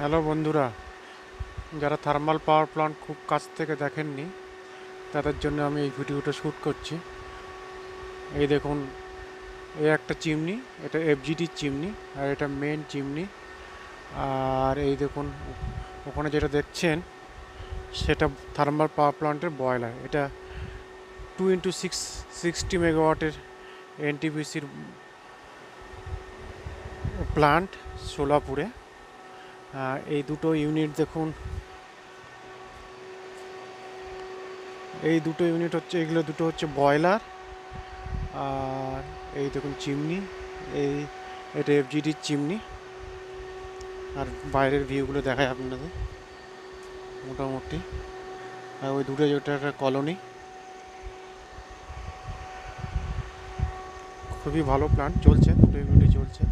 Hello বন্ধুরা, যারা thermal power plant খুব কাছ থেকে দেখেননি তাদের জন্য আমি এই ভিডিওটা শ্যুট করছি। এই দেখুন, এই একটা চিমনি, এটা এফজিডির চিমনি, আর এটা মেন চিমনি। আর এই দেখুন, ওখানে যেটা দেখছেন সেটা থার্মাল পাওয়ার প্ল্যান্টের বয়লার। এটা 2x60 মেগাওয়াটের এনটিপিসির প্ল্যান্ট সোলাপুরে। এই দুটো ইউনিট দেখুন, এই দুটো ইউনিট হচ্ছে, এগুলো দুটো হচ্ছে বয়লার। আর এই দেখুন চিমনি, এই এটা এফজিডির চিমনি। আর বাইরের ভিউগুলো দেখায় আপনাদের মোটামুটি। আর ওই দুটো যেটা একটা কলোনি, খুবই ভালো প্ল্যান্ট চলছে, দুটো ইউনিটই চলছে।